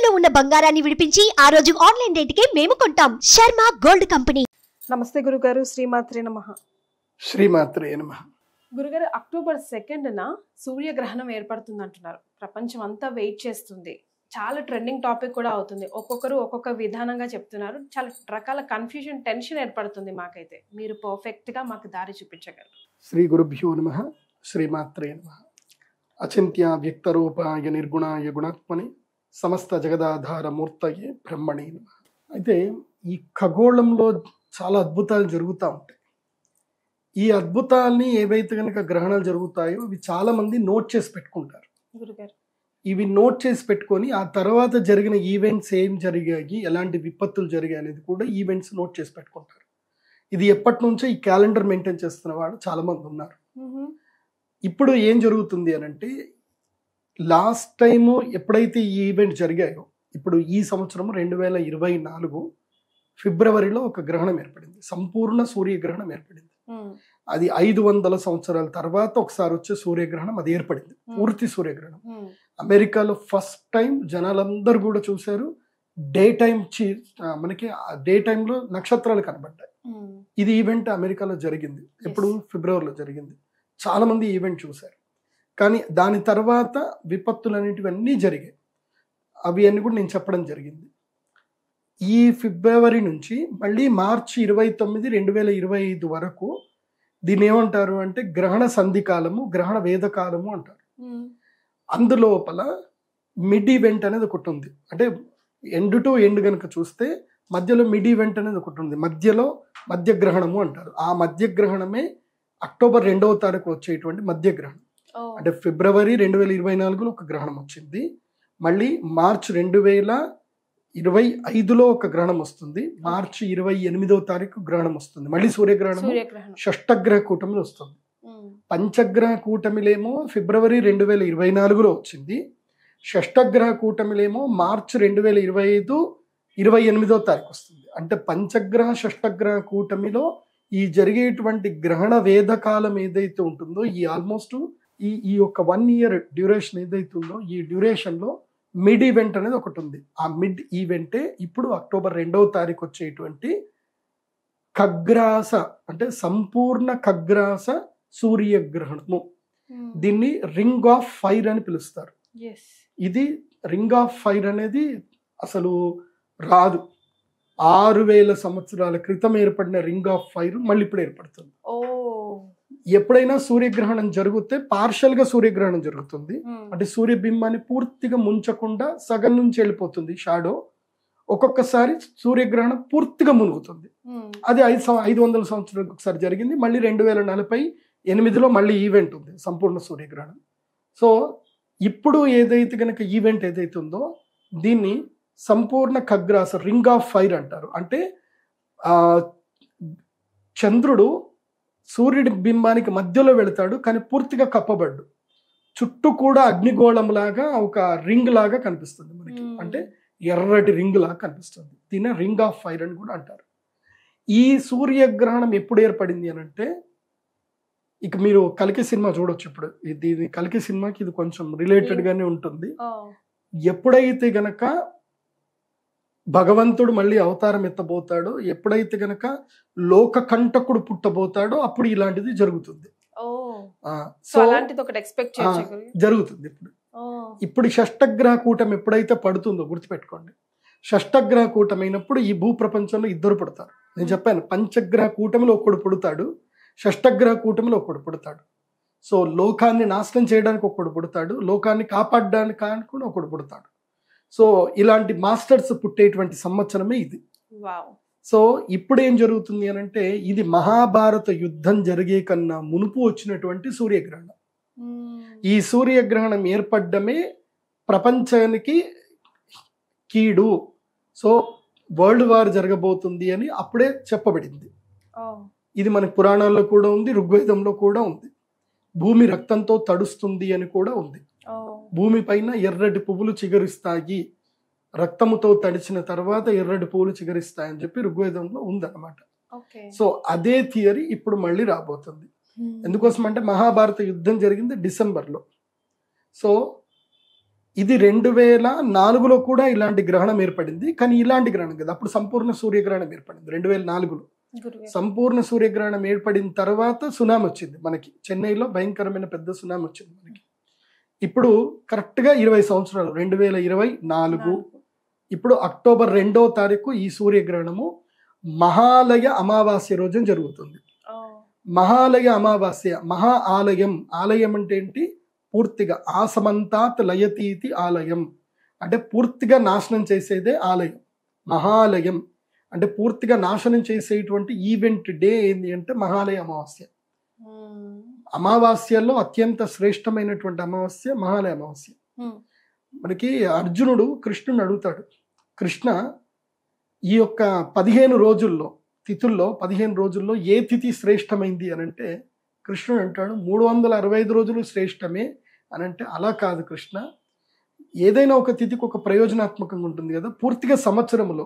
తాకట్టులో ఉన్న బంగారాన్ని విడిపించి ఆ రోజు ఆన్లైన్ రేటుకే మేము కొంటాం. Sharma gold company. నమస్తే గురుగారు, శ్రీమాత్రే నమః. శ్రీమాత్రే నమః. గురుగారు, అక్టోబర్ 2న సూర్యగ్రహణం ఏర్పడుతుంది అంటున్నారు. ప్రపంచం అంతా వెయిట్ చేస్తుంది. చాలా ట్రెండింగ్ టాపిక్ కూడా అవుతుంది. ఒక్కొక్కరు ఒక్కొక్క విధానంగా చెప్తున్నారు. చాలా రకాల కన్ఫ్యూజన్, టెన్షన్ ఏర్పడుతుంది. మాకైతే మీరు పర్ఫెక్ట్ గా మాకు దారి చూపించగలరు. శ్రీ గురుభ్యో నమః. శ్రీమాత్రే నమః. అచింత్య వ్యక్తరూపాయ నిర్గుణాయ గుణాత్మని సమస్త జగదాధార మూర్తయే బ్రహ్మణే నమః. అయితే ఈ ఖగోళంలో చాలా అద్భుతాలు జరుగుతూ ఉంటాయి. ఈ అద్భుతాల్ని ఏవైతే కనుక గ్రహణాలు జరుగుతాయో ఇవి చాలా మంది నోట్ చేసి పెట్టుకుంటారు. గురుగారు, ఇవి నోట్ చేసి పెట్టుకొని ఆ తర్వాత జరిగిన ఈవెంట్స్ ఏం జరిగాయి, ఎలాంటి విపత్తులు జరిగాయి అనేది కూడా ఈవెంట్స్ నోట్ చేసి పెట్టుకుంటారు. ఇది ఎప్పటి నుంచో ఈ క్యాలెండర్ మెయింటైన్ చేస్తున్న వాళ్ళు చాలా మంది ఉన్నారు. ఇప్పుడు ఏం జరుగుతుంది అని అంటే, లాస్ట్ టైము ఎప్పుడైతే ఈ ఈవెంట్ జరిగాయో, ఇప్పుడు ఈ సంవత్సరం 2024 ఫిబ్రవరిలో ఒక గ్రహణం ఏర్పడింది. సంపూర్ణ సూర్యగ్రహణం ఏర్పడింది. అది 500 సంవత్సరాల తర్వాత ఒకసారి వచ్చే సూర్యగ్రహణం అది ఏర్పడింది. పూర్తి సూర్యగ్రహణం అమెరికాలో ఫస్ట్ టైం జనాలందరూ కూడా చూశారు. డే టైం మనకి డే టైంలో నక్షత్రాలు కనబడ్డాయి. ఇది ఈవెంట్ అమెరికాలో జరిగింది. ఎప్పుడు? ఫిబ్రవరిలో జరిగింది. చాలా మంది ఈవెంట్ చూశారు. కానీ దాని తర్వాత విపత్తులు అనేటివన్నీ జరిగాయి. అవి అన్ని కూడా నేను చెప్పడం జరిగింది. ఈ ఫిబ్రవరి నుంచి మళ్ళీ మార్చి 29, 2025 వరకు దీన్ని ఏమంటారు అంటే గ్రహణ సంధికాలము, గ్రహణ వేదకాలము అంటారు. అందులోపల మిడ్ ఈవెంట్ అనేది ఒకటి ఉంది. అంటే ఎండ్ టు ఎండ్ కనుక చూస్తే మధ్యలో మిడ్ ఈవెంట్ అనేది ఒకటి ఉంది. మధ్యలో మధ్యగ్రహణము అంటారు. ఆ మధ్యగ్రహణమే అక్టోబర్ 2వ తారీఖు వచ్చేటువంటి మధ్యగ్రహణం. అంటే ఫిబ్రవరి 2024లో ఒక గ్రహణం వచ్చింది. మళ్ళీ మార్చి 2025లో ఒక గ్రహణం వస్తుంది. మార్చి 28వ తారీఖు గ్రహణం వస్తుంది. మళ్ళీ సూర్యగ్రహణం షష్టగ్రహ కూటమిలో వస్తుంది. పంచగ్రహ కూటమిలేమో ఫిబ్రవరి 2024లో వచ్చింది. షష్టగ్రహ కూటమిలేమో మార్చి 2025 28వ తారీఖు వస్తుంది. అంటే పంచగ్రహ షష్టగ్రహ కూటమిలో ఈ జరిగేటువంటి గ్రహణ వేదకాలం ఏదైతే ఉంటుందో, ఈ ఆల్మోస్ట్ ఈ యొక్క 1 year డ్యూరేషన్ ఏదైతే ఉందో, ఈ డ్యూరేషన్లో మిడ్ ఈవెంట్ అనేది ఒకటి ఉంది. ఆ మిడ్ ఈవెంటే ఇప్పుడు అక్టోబర్ 2వ తారీఖు వచ్చేటువంటి ఖగ్రాస, అంటే సంపూర్ణ ఖగ్రాస సూర్యగ్రహణము. దీన్ని రింగ్ ఆఫ్ ఫైర్ అని పిలుస్తారు. ఇది రింగ్ ఆఫ్ ఫైర్ అనేది అసలు రాదు. 6000 సంవత్సరాల క్రితం ఏర్పడిన రింగ్ ఆఫ్ ఫైర్ మళ్ళీ ఇప్పుడు ఏర్పడుతుంది. ఎప్పుడైనా సూర్యగ్రహణం జరిగితే పార్షల్ గా సూర్యగ్రహణం జరుగుతుంది. అంటే సూర్యబింబాన్ని పూర్తిగా ముంచకుండా సగం నుంచి వెళ్ళిపోతుంది షాడో. ఒక్కొక్కసారి సూర్యగ్రహణం పూర్తిగా మునుగుతుంది. అది 500 సంవత్సరాలకు ఒకసారి జరిగింది. మళ్ళీ 2048లో మళ్ళీ ఈవెంట్ ఉంది, సంపూర్ణ సూర్యగ్రహణం. సో ఇప్పుడు ఏదైతే కనుక ఈవెంట్ ఏదైతే ఉందో దీన్ని సంపూర్ణ ఖగ్రాస రింగ్ ఆఫ్ ఫైర్ అంటారు. అంటే చంద్రుడు సూర్యుడి బింబానికి మధ్యలో వెళతాడు, కానీ పూర్తిగా కప్పబడ్డు. చుట్టూ కూడా అగ్నిగోళం లాగా ఒక రింగ్ లాగా కనిపిస్తుంది మనకి. అంటే ఎర్రటి రింగ్ లాగా కనిపిస్తుంది. దీన్ని రింగ్ ఆఫ్ ఫైర్ అని కూడా అంటారు. ఈ సూర్యగ్రహణం ఎప్పుడు ఏర్పడింది అని అంటే, ఇక మీరు కల్కి సినిమా చూడొచ్చు. ఇప్పుడు ఇది కల్కి సినిమాకి ఇది కొంచెం రిలేటెడ్ గానే ఉంటుంది. ఎప్పుడైతే గనక భగవంతుడు మళ్ళీ అవతారం ఎత్తబోతాడో, ఎప్పుడైతే గనక లోక కంటకుడు పుట్టబోతాడో అప్పుడు ఇలాంటిది జరుగుతుంది. జరుగుతుంది. ఇప్పుడు షష్టగ్రహ కూటమి ఎప్పుడైతే పడుతుందో గుర్తుపెట్టుకోండి. షష్టగ్రహ కూటమి అయినప్పుడు ఈ భూ ప్రపంచంలో 2 పుడతారు. నేను చెప్పాను, పంచగ్రహ కూటమిలో ఒకడు పుడతాడు, షష్టగ్రహ కూటమిలో ఒకడు పుడతాడు. సో లోకాన్ని నాశనం చేయడానికి ఒకడు పుడతాడు, లోకాన్ని కాపాడడానికి కూడా ఒకడు పుడతాడు. సో ఇలాంటి మాస్టర్స్ పుట్టేటువంటి సంవత్సరమే ఇది. సో ఇప్పుడు ఏం జరుగుతుంది అని అంటే, ఇది మహాభారత యుద్ధం జరిగే కన్నా మునుపు వచ్చినటువంటి సూర్యగ్రహణం. ఈ సూర్యగ్రహణం ఏర్పడ్డమే ప్రపంచానికి కీడు. సో వరల్డ్ వార్ జరగబోతుంది అని అప్పుడే చెప్పబడింది. ఇది మన పురాణాల్లో కూడా ఉంది, ఋగ్వేదంలో కూడా ఉంది. భూమి రక్తంతో తడుస్తుంది అని కూడా ఉంది. భూమి పైన ఎర్రటి పువ్వులు చిగురిస్తాయి, రక్తముతో తడిచిన తర్వాత ఎర్రటి పువ్వులు చిగురిస్తాయని చెప్పి ఋగ్వేదంలో ఉందన్నమాట. సో అదే థియరీ ఇప్పుడు మళ్ళీ రాబోతుంది. ఎందుకోసం అంటే మహాభారత యుద్ధం జరిగింది డిసెంబర్లో. సో ఇది 2004లో కూడా ఇలాంటి గ్రహణం ఏర్పడింది, కానీ ఇలాంటి గ్రహణం కదా, అప్పుడు సంపూర్ణ సూర్యగ్రహణం ఏర్పడింది 2004లో. గురుగారు. సంపూర్ణ సూర్యగ్రహణం ఏర్పడిన తర్వాత సునామీ వచ్చింది మనకి, చెన్నైలో భయంకరమైన పెద్ద సునామీ వచ్చింది మనకి. ఇప్పుడు కరెక్ట్గా 20 సంవత్సరాలు 2024. ఇప్పుడు అక్టోబర్ 2వ తారీఖు ఈ సూర్యగ్రహణము మహాలయ అమావాస్య రోజున జరుగుతుంది. మహాలయ అమావాస్య, మహా ఆలయం, ఆలయం అంటే ఏంటి, పూర్తిగా ఆసమంతాత్ లయతీతి ఆలయం అంటే పూర్తిగా నాశనం చేసేదే ఆలయం. మహాలయం అంటే పూర్తిగా నాశనం చేసేటువంటి ఈవెంట్ డే ఏంటి అంటే మహాలయ అమావాస్య. అమావాస్యలో అత్యంత శ్రేష్టమైనటువంటి అమావాస్య మహాలయ అమావాస్య. మనకి అర్జునుడు కృష్ణుని అడుగుతాడు, కృష్ణ ఈ యొక్క 15 రోజుల్లో తిథుల్లో 15 రోజుల్లో ఏ తిథి శ్రేష్టమైంది అని అంటే కృష్ణుడు అంటాడు 365 రోజులు శ్రేష్టమే అని అంటే, అలా కాదు కృష్ణ, ఏదైనా ఒక తిథికి ఒక ప్రయోజనాత్మకంగా ఉంటుంది కదా, పూర్తిగా సంవత్సరంలో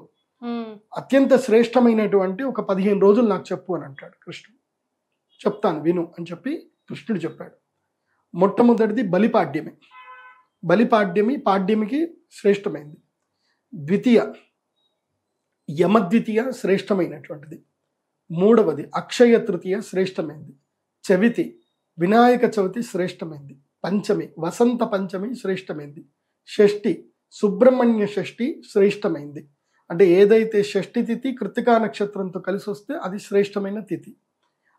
అత్యంత శ్రేష్టమైనటువంటి ఒక 15 రోజులు నాకు చెప్పు అని అంటాడు కృష్ణుడు. చెప్తాను విను అని చెప్పి కృష్ణుడు చెప్పాడు. మొట్టమొదటిది బలిపాడ్యమి. పాడ్యమికి శ్రేష్టమైంది. ద్వితీయ యమద్వితీయ శ్రేష్టమైనటువంటిది. మూడవది అక్షయ తృతీయ శ్రేష్టమైంది. చవితి వినాయక చవితి శ్రేష్టమైంది. పంచమి వసంత పంచమి శ్రేష్టమైంది. షష్ఠి సుబ్రహ్మణ్య షష్ఠి శ్రేష్టమైంది. అంటే ఏదైతే షష్ఠి తిథి కృత్తికా నక్షత్రంతో కలిసి వస్తే అది శ్రేష్టమైన తిథి.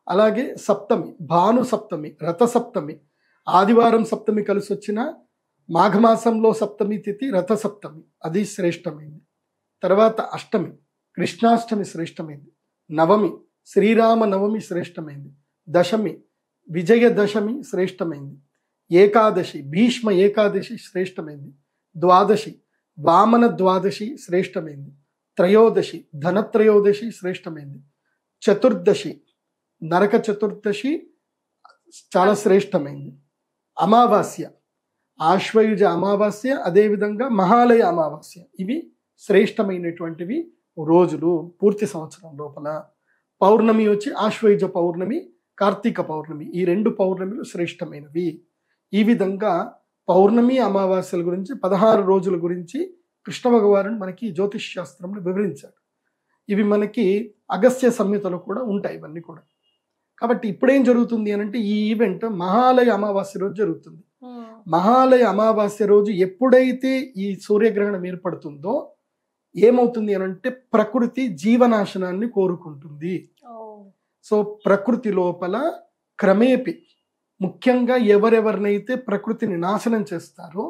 అలాగే సప్తమి భాను సప్తమి, రథ సప్తమి, ఆదివారం సప్తమి కలిసి వచ్చిన మాఘమాసంలో సప్తమి తిథి రథ సప్తమి, అది శ్రేష్టమైంది. తర్వాత అష్టమి కృష్ణాష్టమి శ్రేష్టమైంది. నవమి శ్రీరామ నవమి శ్రేష్టమైంది. దశమి విజయదశమి శ్రేష్టమైంది. ఏకాదశి భీష్మ ఏకాదశి శ్రేష్టమైంది. ద్వాదశి వామన ద్వాదశి శ్రేష్టమైంది. త్రయోదశి ధనత్రయోదశి శ్రేష్టమైంది. చతుర్దశి నరక చతుర్దశి చాలా శ్రేష్టమైంది. అమావాస్య ఆశ్వయుజ అమావాస్య, అదేవిధంగా మహాలయ అమావాస్య, ఇవి శ్రేష్టమైనటువంటివి రోజులు పూర్తి సంవత్సరం లోపల. పౌర్ణమి వచ్చి ఆశ్వయుజ పౌర్ణమి, కార్తీక పౌర్ణమి, ఈ 2 పౌర్ణమిలు శ్రేష్టమైనవి. ఈ విధంగా పౌర్ణమి అమావాస్యల గురించి 16 రోజుల గురించి కృష్ణ భగవానుడు మనకి జ్యోతిష్ శాస్త్రంలో వివరించాడు. ఇవి మనకి అగస్త్య సంహితలో కూడా ఉంటాయి ఇవన్నీ కూడా. కాబట్టి ఇప్పుడేం జరుగుతుంది అని అంటే ఈ ఈవెంట్ మహాలయ అమావాస్య రోజు జరుగుతుంది. మహాలయ అమావాస్య రోజు ఎప్పుడైతే ఈ సూర్యగ్రహణం ఏర్పడుతుందో ఏమవుతుంది అని అంటే ప్రకృతి జీవనాశనాన్ని కోరుకుంటుంది. సో ప్రకృతి లోపల క్రమేపి ముఖ్యంగా ఎవరెవరినైతే ప్రకృతిని నాశనం చేస్తారో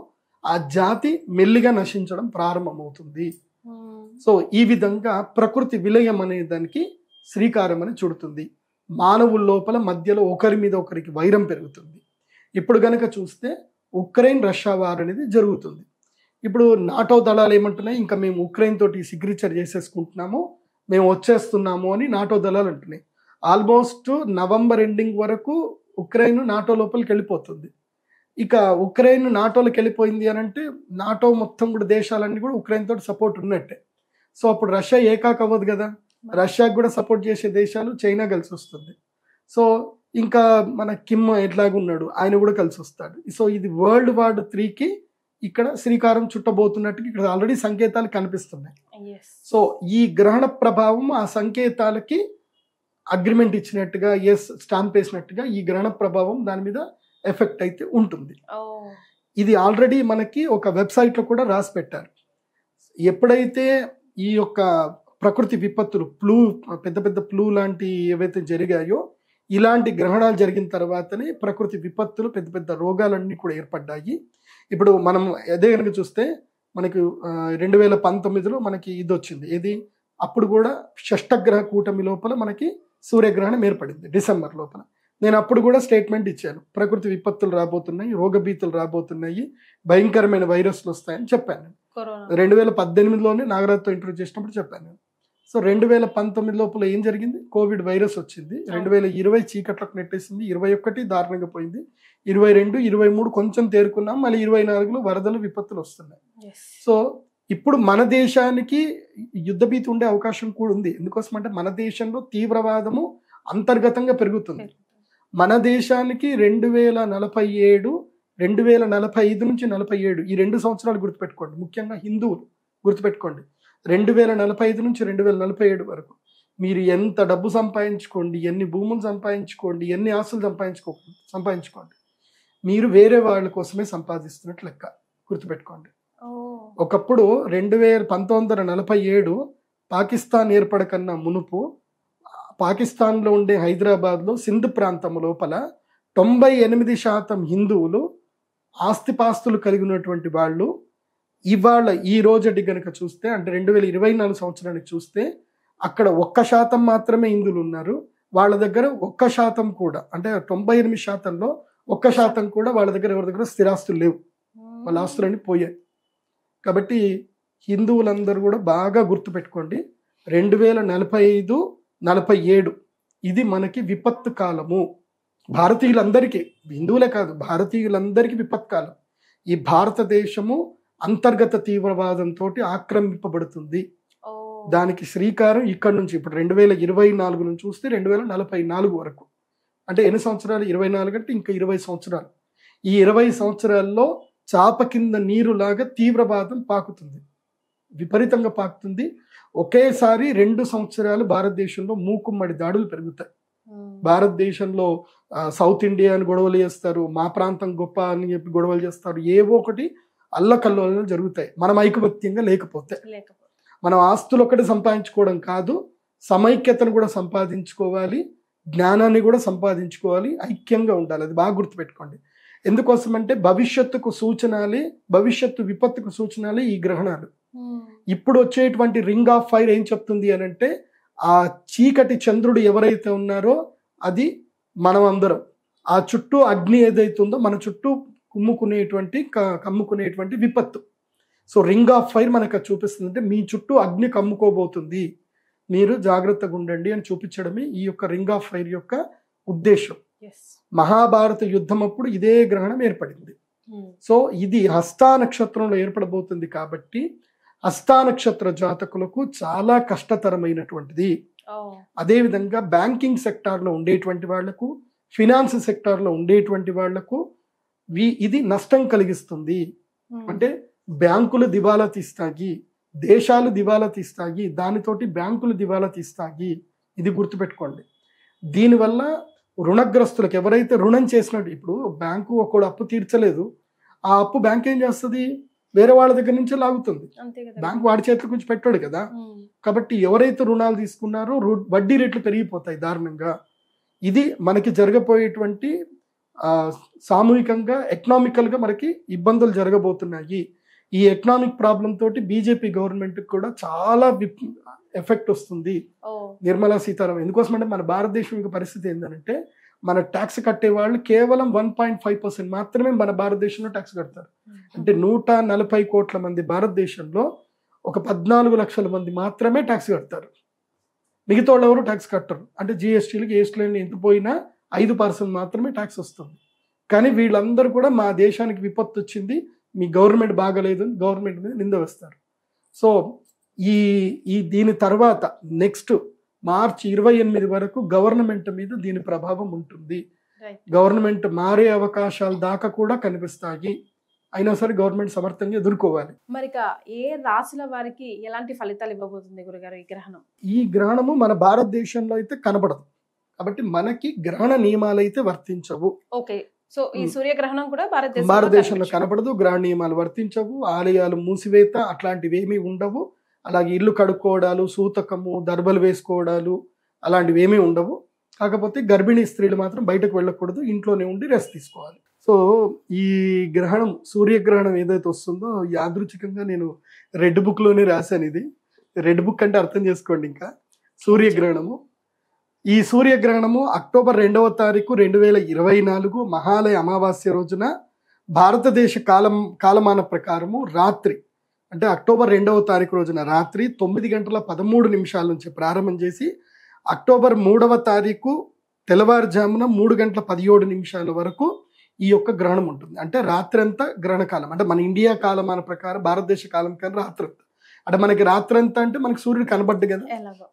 ఆ జాతి మెల్లిగా నశించడం ప్రారంభమవుతుంది. సో ఈ విధంగా ప్రకృతి విలయం అనే దానికి శ్రీకారం అని చుడుతుంది. మానవుల లోపల మధ్యలో ఒకరి మీద ఒకరికి వైరం పెరుగుతుంది. ఇప్పుడు గనక చూస్తే ఉక్రెయిన్ రష్యా వార్ అనేది జరుగుతుంది. ఇప్పుడు నాటో దళాలు ఏమంటున్నాయి, ఇంకా మేము ఉక్రెయిన్ తోటి సిగ్నేచర్ చేసేసుకుంటున్నాము, మేము వచ్చేస్తున్నాము అని నాటో దళాలు అంటున్నాయి. ఆల్మోస్ట్ నవంబర్ ఎండింగ్ వరకు ఉక్రెయిన్ నాటో లోపలికి వెళ్ళిపోతుంది. ఇక ఉక్రెయిన్ నాటోలోకి వెళ్ళిపోయింది అని అంటే నాటో మొత్తం కూడా దేశాలన్నీ కూడా ఉక్రెయిన్ తోటి సపోర్ట్ ఉన్నట్టే. సో అప్పుడు రష్యా ఏకాక అవ్వదు కదా, రష్యాకి కూడా సపోర్ట్ చేసే దేశాలు చైనా కలిసి వస్తుంది. సో ఇంకా మన కిమ్ ఎట్లాగున్నాడు, ఆయన కూడా కలిసి వస్తాడు. సో ఇది వరల్డ్ వార్ 3కి ఇక్కడ శ్రీకారం చుట్టబోతున్నట్టుగా ఇక్కడ ఆల్రెడీ సంకేతాలు కనిపిస్తున్నాయి. సో ఈ గ్రహణ ప్రభావం ఆ సంకేతాలకి అగ్రిమెంట్ ఇచ్చినట్టుగా, స్టాంప్ వేసినట్టుగా ఈ గ్రహణ ప్రభావం దాని మీద ఎఫెక్ట్ అయితే ఉంటుంది. ఇది ఆల్రెడీ మనకి ఒక వెబ్సైట్లో కూడా రాసి పెట్టారు. ఎప్పుడైతే ఈ యొక్క ప్రకృతి విపత్తులు పెద్ద పెద్ద ఫ్లూ లాంటి ఏవైతే జరిగాయో ఇలాంటి గ్రహణాలు జరిగిన తర్వాతనే ప్రకృతి విపత్తులు పెద్ద పెద్ద రోగాలన్నీ కూడా ఏర్పడ్డాయి. ఇప్పుడు మనం అదే కనుక చూస్తే మనకి 2019లో మనకి ఇది వచ్చింది, ఏది అప్పుడు కూడా షష్టగ్రహ కూటమి లోపల మనకి సూర్యగ్రహణం ఏర్పడింది డిసెంబర్ లోపల. నేను అప్పుడు కూడా స్టేట్మెంట్ ఇచ్చాను, ప్రకృతి విపత్తులు రాబోతున్నాయి, రోగభీతులు రాబోతున్నాయి, భయంకరమైన వైరస్లు వస్తాయని చెప్పాను. 2018లోనే నాగరాజ్తో ఇంటర్వ్యూ చేసినప్పుడు చెప్పాను. సో 2019 లోపల ఏం జరిగింది, కోవిడ్ వైరస్ వచ్చింది. 2020 చీకట్లకు నెట్టేసింది, 21 దారుణంగా పోయింది, 22, 23 కొంచెం తేరుకున్నాం, మళ్ళీ 24లో వరదలు విపత్తులు వస్తున్నాయి. సో ఇప్పుడు మన దేశానికి యుద్ధ భీతి ఉండే అవకాశం కూడా ఉంది. ఎందుకోసం అంటే మన దేశంలో తీవ్రవాదము అంతర్గతంగా పెరుగుతుంది. మన దేశానికి 2047 2045 నుంచి 47 ఈ 2 సంవత్సరాలు గుర్తుపెట్టుకోండి. ముఖ్యంగా హిందువులు గుర్తుపెట్టుకోండి. 2045 నుంచి 2047 వరకు మీరు ఎంత డబ్బు సంపాదించుకోండి, ఎన్ని భూములు సంపాదించుకోండి, ఎన్ని ఆస్తులు సంపాదించుకోండి, మీరు వేరే వాళ్ళ కోసమే సంపాదిస్తున్నట్లు లెక్క. గుర్తుపెట్టుకోండి. ఒకప్పుడు 1947 పాకిస్తాన్ ఏర్పడకన్నా మునుపు పాకిస్తాన్లో ఉండే హైదరాబాద్లో సింధ్ ప్రాంతం లోపల 98% హిందువులు ఆస్తిపాస్తులు కలిగి ఉన్నటువంటి వాళ్ళు. ఇవాళ ఈ రోజటి కనుక చూస్తే, అంటే 2024 సంవత్సరానికి చూస్తే, అక్కడ 1% మాత్రమే హిందువులు ఉన్నారు. వాళ్ళ దగ్గర 1% కూడా, అంటే 98%లో 1% కూడా వాళ్ళ దగ్గర ఎవరి దగ్గర స్థిరాస్తులు లేవు. వాళ్ళ ఆస్తులన్నీ పోయాయి. కాబట్టి హిందువులందరూ కూడా బాగా గుర్తుపెట్టుకోండి, 2045-47 ఇది మనకి విపత్తు కాలము. భారతీయులందరికీ, హిందువులే కాదు, భారతీయులందరికీ విపత్కాలం. ఈ భారతదేశము అంతర్గత తీవ్రవాదంతో ఆక్రమింపబడుతుంది. దానికి శ్రీకారం ఇక్కడ నుంచి, ఇప్పుడు 2024 నుంచి చూస్తే 2044 వరకు, అంటే ఎన్ని సంవత్సరాలు? 24 అంటే ఇంకా 20 సంవత్సరాలు. ఈ 20 సంవత్సరాల్లో చాప కింద నీరులాగా తీవ్రవాదం పాకుతుంది, విపరీతంగా పాకుతుంది. ఒకేసారి 2 సంవత్సరాలు భారతదేశంలో మూకుమ్మడి దాడులు పెరుగుతాయి. భారతదేశంలో సౌత్ ఇండియా అని గొడవలు చేస్తారు, మా ప్రాంతం గొప్ప అని చెప్పి గొడవలు చేస్తారు, ఏవో ఒకటి అల్లకల్లోలు జరుగుతాయి. మనం ఐకమత్యంగా లేకపోతే. మనం ఆస్తులు ఒకటి సంపాదించుకోవడం కాదు, సమైక్యతను కూడా సంపాదించుకోవాలి, జ్ఞానాన్ని కూడా సంపాదించుకోవాలి, ఐక్యంగా ఉండాలి. అది బాగా గుర్తుపెట్టుకోండి. ఎందుకోసం అంటే భవిష్యత్తుకు సూచనలే, భవిష్యత్తు విపత్తుకు సూచనలే ఈ గ్రహణాలు. ఇప్పుడు వచ్చేటువంటి రింగ్ ఆఫ్ ఫైర్ ఏం చెప్తుంది అని అంటే, ఆ చీకటి చంద్రుడు ఎవరైతే ఉన్నారో అది మనం అందరం. ఆ చుట్టూ అగ్ని ఏదైతే ఉందో మన చుట్టూ కమ్ముకునేటువంటి విపత్తు. సో రింగ్ ఆఫ్ ఫైర్ మనకు చూపిస్తుంది, అంటే మీ చుట్టూ అగ్ని కమ్ముకోబోతుంది, మీరు జాగ్రత్తగా ఉండండి అని చూపించడమే ఈ యొక్క రింగ్ ఆఫ్ ఫైర్ యొక్క ఉద్దేశం. మహాభారత యుద్ధం అప్పుడు ఇదే గ్రహణం ఏర్పడింది. సో ఇది హస్తా నక్షత్రంలో ఏర్పడబోతుంది కాబట్టి హస్తా నక్షత్ర జాతకులకు చాలా కష్టతరమైనటువంటిది. అదేవిధంగా బ్యాంకింగ్ సెక్టార్లో ఉండేటువంటి వాళ్లకు, ఫినాన్స్ సెక్టార్లో ఉండేటువంటి వాళ్లకు ఇది నష్టం కలిగిస్తుంది. అంటే బ్యాంకులు దివాలా తీస్తాయి, దేశాలు దివాలా తీస్తాయి, దానితోటి బ్యాంకులు దివాలా తీస్తాయి. ఇది గుర్తుపెట్టుకోండి. దీనివల్ల రుణగ్రస్తులకు, ఎవరైతే రుణం చేసినట్టు, ఇప్పుడు బ్యాంకు ఒకడు అప్పు తీర్చలేదు, ఆ అప్పు బ్యాంక్ ఏం చేస్తుంది? వేరే వాళ్ళ దగ్గర నుంచే లాగుతుంది. బ్యాంక్ వాడి చేతులకు నుంచి పెట్టాడు కదా. కాబట్టి ఎవరైతే రుణాలు తీసుకున్నారో వడ్డీ రేట్లు పెరిగిపోతాయి దారుణంగా. ఇది మనకి జరగబోయేటువంటి సామూహికంగా ఎకనామికల్గా మనకి ఇబ్బందులు జరగబోతున్నాయి. ఈ ఎకనామిక్ ప్రాబ్లం తోటి బీజేపీ గవర్నమెంట్ కూడా చాలా ఎఫెక్ట్ వస్తుంది. నిర్మలా సీతారామన్ ఎందుకోసం అంటే, మన భారతదేశం యొక్క పరిస్థితి ఏంటంటే, మన ట్యాక్స్ కట్టే వాళ్ళు కేవలం 1.5% మాత్రమే మన భారతదేశంలో ట్యాక్స్ కడతారు. అంటే 140 కోట్ల మంది భారతదేశంలో ఒక 14 లక్షల మంది మాత్రమే ట్యాక్స్ కడతారు. మిగతా వాళ్ళు ఎవరు ట్యాక్స్ కట్టరు. అంటే జిఎస్టీలకి ఏస్టీలకి ఎంత పోయినా 5% మాత్రమే ట్యాక్స్ వస్తుంది. కానీ వీళ్ళందరూ కూడా మా దేశానికి విపత్తు వచ్చింది, మీ గవర్నమెంట్ బాగలేదు అని గవర్నమెంట్ మీద నింద వేస్తారు. సో దీని తర్వాత నెక్స్ట్ మార్చి 28 వరకు గవర్నమెంట్ మీద దీని ప్రభావం ఉంటుంది. గవర్నమెంట్ మారే అవకాశాలు దాకా కూడా కనిపిస్తాయి. అయినా సరే గవర్నమెంట్ సమర్థంగా ఎదుర్కోవాలి. మరి ఏ రాశుల వారికి ఎలాంటి ఫలితాలు ఇవ్వబోతుంది గురుగారు ఈ గ్రహణం? ఈ గ్రహణము మన భారతదేశంలో అయితే కనబడదు కాబట్టి మనకి గ్రహణ నియమాలు అయితే వర్తించవు. ఓకే, సో ఈ సూర్యగ్రహణం కూడా భారతదేశంలో కనబడదు, గ్రహణ నియమాలు వర్తించవు, ఆలయాలు మూసివేత అట్లాంటివి ఏమీ ఉండవు. అలాగే ఇల్లు కడుక్కోవడాలు, సూతకము, దర్బలు వేసుకోవడాలు అలాంటివి ఏమీ ఉండవు. కాకపోతే గర్భిణీ స్త్రీలు మాత్రం బయటకు వెళ్ళకూడదు, ఇంట్లోనే ఉండి రెస్ట్ తీసుకోవాలి. సో ఈ గ్రహణం, సూర్యగ్రహణం ఏదైతే వస్తుందో యాదృచ్ఛికంగా నేను రెడ్ బుక్లోనే రాశాను. ఇది రెడ్ బుక్ అంటే అర్థం చేసుకోండి. ఇంకా సూర్యగ్రహణము, ఈ సూర్యగ్రహణము అక్టోబర్ 2వ తారీఖు 2024 మహాలయ అమావాస్య రోజున భారతదేశ కాలమాన ప్రకారము రాత్రి, అంటే అక్టోబర్ 2వ తారీఖు రోజున రాత్రి 9:13 నుంచి ప్రారంభం చేసి అక్టోబర్ 3వ తారీఖు తెల్లవారుజామున 3:17 వరకు ఈ యొక్క గ్రహణం ఉంటుంది. అంటే రాత్రి అంతా గ్రహణ కాలం. అంటే మన ఇండియా కాలమాన ప్రకారం, భారతదేశ కాలం కానీ రాత్రి అంతా. అంటే మనకి రాత్రి అంతా అంటే మనకి సూర్యుడు కనబడ్డు కదా.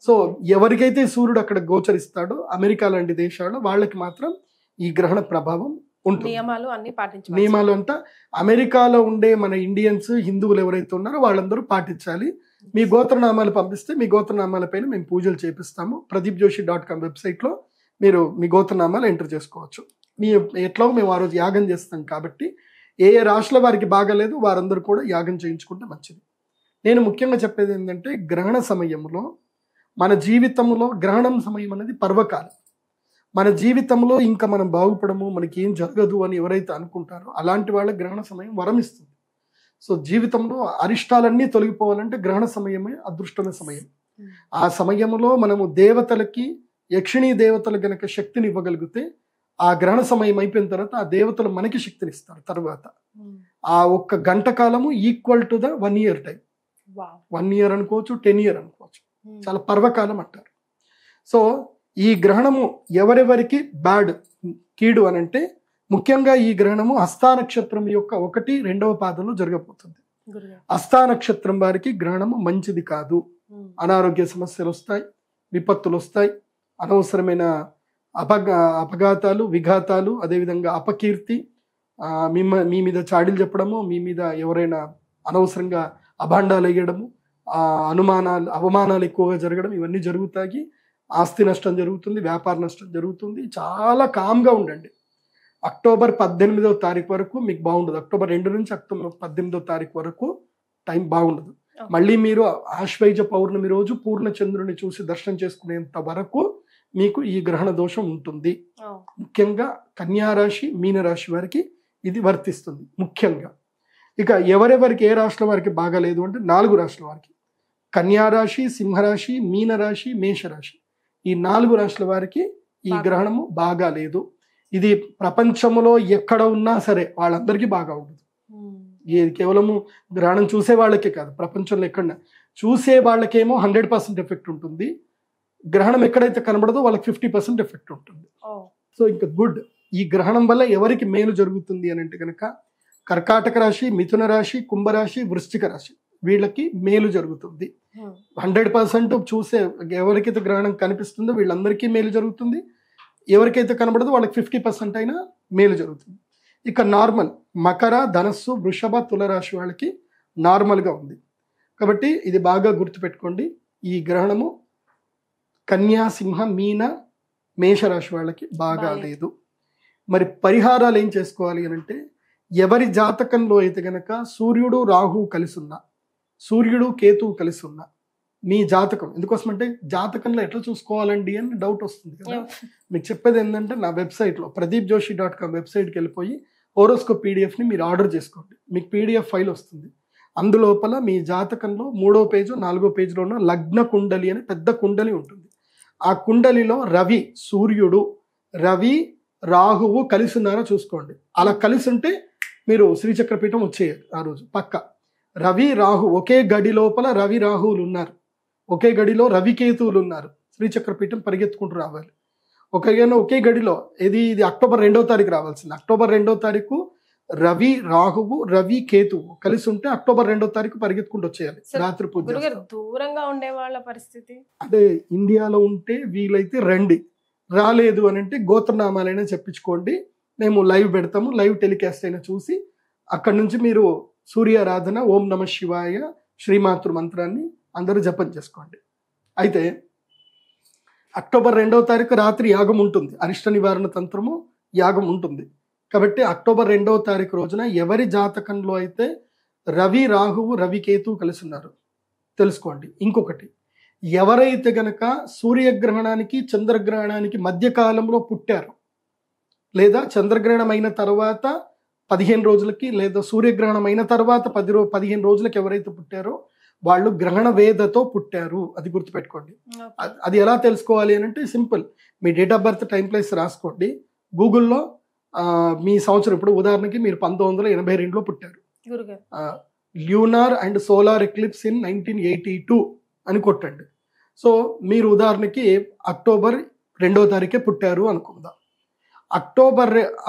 సో ఎవరికైతే సూర్యుడు అక్కడ గోచరిస్తాడో, అమెరికా లాంటి దేశాల్లో వాళ్ళకి మాత్రం ఈ గ్రహణ ప్రభావం ఉంటుంది. నియమాలు అన్ని పాటించాలి. నియమాలు అంతా అమెరికాలో ఉండే మన ఇండియన్స్ హిందువులు ఎవరైతే ఉన్నారో వాళ్ళందరూ పాటించాలి. మీ గోత్రనామాలు పంపిస్తే మీ గోత్రనామాల పైన మేము పూజలు చేపిస్తాము. pradeepjoshi.com వెబ్సైట్లో మీరు మీ గోత్రనామాలు ఎంటర్ చేసుకోవచ్చు. మీ ఎట్లా మేము ఆ రోజు యాగం చేస్తాం కాబట్టి ఏ రాశుల వారికి బాగాలేదు వారందరూ కూడా యాగం చేయించుకుంటే మంచిది. నేను ముఖ్యంగా చెప్పేది ఏంటంటే గ్రహణ సమయంలో మన జీవితంలో గ్రహణం సమయం అనేది పర్వకాలం. మన జీవితంలో ఇంకా మనం బాగుపడము మనకి ఏం జరగదు అని ఎవరైతే అనుకుంటారో అలాంటి వాళ్ళ గ్రహణ సమయం వరమిస్తుంది. సో జీవితంలో అరిష్టాలన్నీ తొలగిపోవాలంటే గ్రహణ సమయమే అదృష్టమైన సమయం. ఆ సమయంలో మనము దేవతలకి యక్షిణీ దేవతలు గనక శక్తిని ఇవ్వగలిగితే ఆ గ్రహణ సమయం అయిపోయిన తర్వాత ఆ దేవతలు మనకి శక్తిని ఇస్తారు. తర్వాత ఆ ఒక్క గంట కాలము equal to the 1 year time. 1 year అనుకోవచ్చు, 10 year అనుకోవచ్చు. చాలా పర్వకాలం అంటారు. సో ఈ గ్రహణము ఎవరెవరికి బ్యాడ్ కీడు అని అంటే ముఖ్యంగా ఈ గ్రహణము హస్తా నక్షత్రం యొక్క 1, 2వ పాదంలో జరగబోతుంది. హస్తా నక్షత్రం వారికి గ్రహణము మంచిది కాదు. అనారోగ్య సమస్యలు వస్తాయి, విపత్తులు వస్తాయి, అనవసరమైన అపఘాతాలు, విఘాతాలు, అదేవిధంగా అపకీర్తి, మీ మీద చాడీలు చెప్పడము, మీ మీద ఎవరైనా అనవసరంగా అభాండాలు వేయడము, అవమానాలు ఎక్కువగా జరగడం, ఇవన్నీ జరుగుతాయి. ఆస్తి నష్టం జరుగుతుంది, వ్యాపార నష్టం జరుగుతుంది. చాలా కామ్గా ఉండండి. అక్టోబర్ 18వ తారీఖు వరకు మీకు బాగుండదు. అక్టోబర్ 2 నుంచి అక్టోబర్ 18వ తారీఖు వరకు టైం బాగుండదు. మళ్ళీ మీరు ఆశ్వయుజ పౌర్ణమి రోజు పూర్ణ చంద్రుని చూసి దర్శనం చేసుకునేంత వరకు మీకు ఈ గ్రహణ దోషం ఉంటుంది. ముఖ్యంగా కన్యారాశి, మీనరాశి వారికి ఇది వర్తిస్తుంది ముఖ్యంగా. ఇక ఎవరెవరికి ఏ రాశుల వారికి బాగాలేదు అంటే 4 రాశుల వారికి, కన్యారాశి, సింహరాశి, మీనరాశి, మేషరాశి, ఈ 4 రాశుల వారికి ఈ గ్రహణము బాగాలేదు. ఇది ప్రపంచంలో ఎక్కడ ఉన్నా సరే వాళ్ళందరికీ బాగా ఉండదు. ఇది కేవలము గ్రహణం చూసే వాళ్ళకే కాదు, ప్రపంచంలో ఎక్కడ చూసే వాళ్ళకేమో 100% ఎఫెక్ట్ ఉంటుంది. గ్రహణం ఎక్కడైతే కనబడదో వాళ్ళకి 50% ఎఫెక్ట్ ఉంటుంది. సో ఇంకా గుడ్. ఈ గ్రహణం వల్ల ఎవరికి మేలు జరుగుతుంది అని అంటే కనుక కర్కాటక రాశి, మిథున రాశి, కుంభరాశి, వృశ్చిక రాశి వీళ్ళకి మేలు జరుగుతుంది. 100% చూసే ఎవరికైతే గ్రహణం కనిపిస్తుందో వీళ్ళందరికీ మేలు జరుగుతుంది. ఎవరికైతే కనబడదో వాళ్ళకి 50% అయినా మేలు జరుగుతుంది. ఇక నార్మల్ మకర, ధనస్సు, వృషభ, తులరాశి వాళ్ళకి నార్మల్గా ఉంది. కాబట్టి ఇది బాగా గుర్తుపెట్టుకోండి. ఈ గ్రహణము కన్యా, సింహ, మీన, మేషరాశి వాళ్ళకి బాగా లేదు. మరి పరిహారాలు ఏం చేసుకోవాలి అని అంటే ఎవరి జాతకంలో అయితే గనక సూర్యుడు, రాహువు కలిసి ఉన్నా, సూర్యుడు, కేతువు కలిసి ఉన్నా మీ జాతకం, ఎందుకోసమంటే జాతకంలో ఎట్లా చూసుకోవాలండి అని డౌట్ వస్తుంది కదా. మీకు చెప్పేది ఏంటంటే నా వెబ్సైట్లో pradeepjoshi.com వెబ్సైట్కి వెళ్ళిపోయి హోరోస్కోప్ పీడిఎఫ్ని మీరు ఆర్డర్ చేసుకోండి. మీకు పీడిఎఫ్ ఫైల్ వస్తుంది. అందులోపల మీ జాతకంలో 3వ పేజు 4వ పేజీలో ఉన్న లగ్న కుండలి అని పెద్ద కుండలి ఉంటుంది. ఆ కుండలిలో రవి, సూర్యుడు, రవి, రాహువు కలిసి ఉన్నారో చూసుకోండి. అలా కలిసి ఉంటే మీరు శ్రీచక్రపీఠం వచ్చేయాలి ఆ రోజు పక్క. రవి, రాహు ఒకే గడి లోపల రవి, రాహువులు ఉన్నారు, ఒకే గడిలో రవికేతువులు ఉన్నారు, శ్రీచక్రపీఠం పరిగెత్తుకుంటూ రావాలి. ఒకే గడిలో ఇది అక్టోబర్ 2వ తారీఖు రావాల్సింది. అక్టోబర్ 2వ తారీఖు రవి, రాహువు, రవి, కేతువు కలిసి ఉంటే అక్టోబర్ 2వ తారీఖు పరిగెత్తుకుంటూ వచ్చేయాలి. రాత్రి పూజ. దూరంగా ఉండే వాళ్ళ పరిస్థితి అంటే ఇండియాలో ఉంటే వీలైతే రండి, రాలేదు అని అంటే గోత్రనామాలైనా చెప్పించుకోండి. మేము లైవ్ పెడతాము, లైవ్ టెలికాస్ట్ అయినా చూసి అక్కడి నుంచి మీరు సూర్యారాధన, ఓం నమ శివాయ, శ్రీమాతృ మంత్రాన్ని అందరూ జపం చేసుకోండి. అయితే అక్టోబర్ 2వ తారీఖు రాత్రి యాగం ఉంటుంది, అరిష్ట నివారణ తంత్రము యాగం ఉంటుంది. కాబట్టి అక్టోబర్ 2వ తారీఖు రోజున ఎవరి జాతకంలో అయితే రవి, రాహువు, రవి, కేతువు కలిసి ఉన్నారు తెలుసుకోండి. ఇంకొకటి, ఎవరైతే గనక సూర్యగ్రహణానికి చంద్రగ్రహణానికి మధ్యకాలంలో పుట్టారో, లేదా చంద్రగ్రహణం అయిన తర్వాత 15 రోజులకి, లేదా సూర్యగ్రహణం అయిన తర్వాత 15 రోజులకి ఎవరైతే పుట్టారో వాళ్ళు గ్రహణ వేదతో పుట్టారు. అది గుర్తుపెట్టుకోండి. అది ఎలా తెలుసుకోవాలి అని అంటే simple, me date of birth, time, place రాసుకోండి. గూగుల్లో మీ సంవత్సరం, ఇప్పుడు ఉదాహరణకి మీరు 1982లో పుట్టారు, lunar and solar eclipse in 1982 అని కొట్టండి. సో మీరు ఉదాహరణకి అక్టోబర్ 2వ తారీఖే పుట్టారు అనుకుందాం.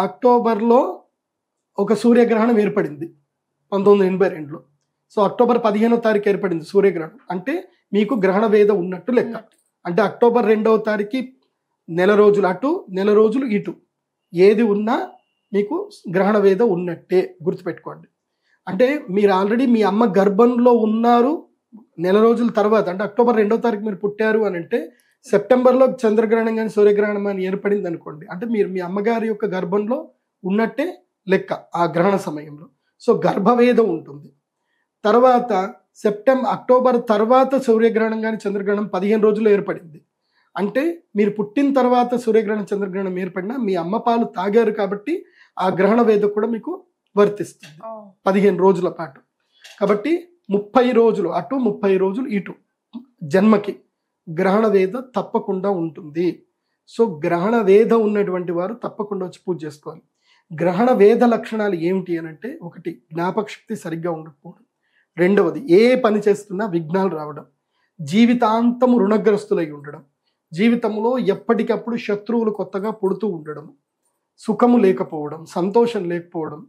అక్టోబర్లో ఒక సూర్యగ్రహణం ఏర్పడింది 1982లో. సో అక్టోబర్ 15వ తారీఖు ఏర్పడింది సూర్యగ్రహణం. అంటే మీకు గ్రహణ వేద ఉన్నట్టు లెక్క. అంటే అక్టోబర్ 2వ తారీఖు నెల రోజులు అటు, నెల రోజులు ఇటు, ఏది ఉన్నా మీకు గ్రహణ వేద ఉన్నట్టే, గుర్తుపెట్టుకోండి. అంటే మీరు ఆల్రెడీ మీ అమ్మ గర్భంలో ఉన్నారు, నెల రోజుల తర్వాత అంటే అక్టోబర్ 2వ తారీఖు మీరు పుట్టారు అని అంటే సెప్టెంబర్లో చంద్రగ్రహణం కానీ సూర్యగ్రహణం అని ఏర్పడింది అనుకోండి, అంటే మీరు మీ అమ్మగారి యొక్క గర్భంలో ఉన్నట్టే లెక్క ఆ గ్రహణ సమయంలో. సో గర్భవేదం ఉంటుంది. తర్వాత అక్టోబర్ తర్వాత సూర్యగ్రహణం కానీ చంద్రగ్రహణం 15 రోజులు ఏర్పడింది అంటే మీరు పుట్టిన తర్వాత సూర్యగ్రహణం చంద్రగ్రహణం ఏర్పడినా మీ అమ్మ పాలు తాగారు కాబట్టి ఆ గ్రహణ వేద కూడా మీకు వర్తిస్తుంది 15 రోజుల పాటు. కాబట్టి 30 రోజులు అటు 30 రోజులు ఇటు జన్మకి గ్రహణ వేద తప్పకుండా ఉంటుంది. సో గ్రహణ వేద ఉన్నటువంటి వారు తప్పకుండా వచ్చి పూజ చేసుకోవాలి. గ్రహణ వేద లక్షణాలు ఏమిటి అని అంటే, ఒకటి జ్ఞాపక శక్తి సరిగ్గా ఉండకపోవడం, రెండవది ఏ పని చేస్తున్నా విఘ్నాలు రావడం, జీవితాంతము రుణగ్రస్తులై ఉండడం, జీవితంలో ఎప్పటికప్పుడు శత్రువులు కొత్తగా పుడుతూ ఉండడం, సుఖము లేకపోవడం, సంతోషం లేకపోవడం,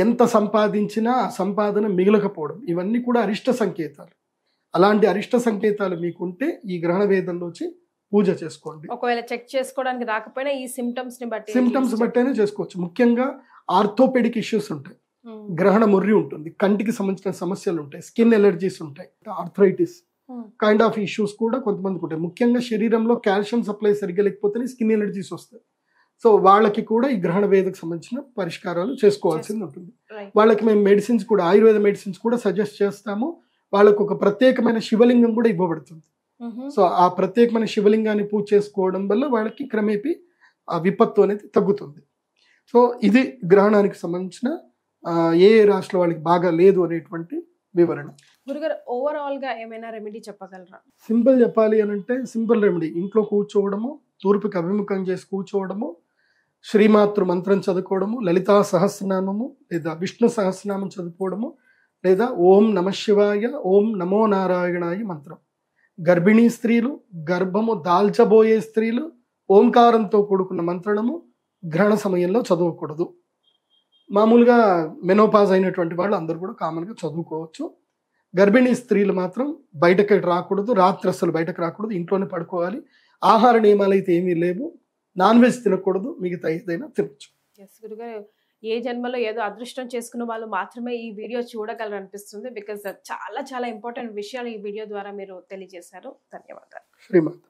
ఎంత సంపాదించినా ఆ సంపాదన మిగలకపోవడం, ఇవన్నీ కూడా అరిష్ట సంకేతాలు. అలాంటి అరిష్ట సంకేతాలు మీకుంటే ఈ గ్రహణ వేదంలో వచ్చి పూజ చేసుకోండి. ఒకవేళ చెక్ చేసుకోవడానికి రాకపోయినా ఈ సిమ్టమ్స్ బట్టేనే చేసుకోవచ్చు. ముఖ్యంగా ఆర్థోపెడిక్ ఇష్యూస్ ఉంటాయి, గ్రహణ ముర్రి ఉంటుంది, కంటికి సంబంధించిన సమస్యలు ఉంటాయి, స్కిన్ ఎలర్జీస్ ఉంటాయి, ఆర్థరైటిస్ కైండ్ ఆఫ్ ఇష్యూస్ కూడా కొంతమందికి ఉంటాయి. ముఖ్యంగా శరీరంలో కాల్షియం సప్లై సరిగ్గా లేకపోతేనే స్కిన్ ఎలర్జీస్ వస్తాయి. సో వాళ్ళకి కూడా ఈ గ్రహణ వేదకు సంబంధించిన పరిష్కారాలు చేసుకోవాల్సింది ఉంటుంది. వాళ్ళకి మేము మెడిసిన్స్ కూడా, ఆయుర్వేద మెడిసిన్స్ కూడా సజెస్ట్ చేస్తాము. వాళ్ళకు ఒక ప్రత్యేకమైన శివలింగం కూడా ఇవ్వబడుతుంది. సో ఆ ప్రత్యేకమైన శివలింగాన్ని పూజ చేసుకోవడం వల్ల వాళ్ళకి క్రమేపీ ఆ విపత్తు అనేది తగ్గుతుంది. సో ఇది గ్రహణానికి సంబంధించిన ఏ రాశిలో వాళ్ళకి బాగా లేదు అనేటువంటి వివరణ. గురుగారు ఓవరాల్ గా ఏమైనా రెమెడీ చెప్పగలరా? సింపుల్ చెప్పాలి అని అంటే సింపుల్ రెమెడీ, ఇంట్లో కూర్చోవడము, తూర్పుకి అభిముఖం చేసి కూర్చోవడము, శ్రీమాతృ మంత్రం చదువుకోవడము, లలితా సహస్రనామము లేదా విష్ణు సహస్రనామం చదువుకోవడము, లేదా ఓం నమ శివాయ, ఓం నమో నారాయణాయ మంత్రం. గర్భిణీ స్త్రీలు, గర్భము దాల్చబోయే స్త్రీలు ఓంకారంతో కూడుకున్న మంత్రము గ్రహణ సమయంలో చదవకూడదు. మామూలుగా మెనోపాజ్ అయినటువంటి వాళ్ళు అందరూ కూడా కామన్గా చదువుకోవచ్చు. గర్భిణీ స్త్రీలు మాత్రం బయటకి రాకూడదు, రాత్రి అసలు బయటకు రాకూడదు, ఇంట్లోనే పడుకోవాలి. ఆహార నియమాలు అయితే ఏమీ లేవు, నాన్ వెజ్ తినకూడదు, మిగతా ఏదైనా తినచ్చు. గురుగారు ఏ జన్మలో ఏదో అదృష్టం చేసుకున్న వాళ్ళు మాత్రమే ఈ వీడియో చూడగలరు అనిపిస్తుంది. బికాస్ చాలా చాలా ఇంపార్టెంట్ విషయాలు ఈ వీడియో ద్వారా మీరు తెలియజేశారు. ధన్యవాదాలు. శ్రీమాత.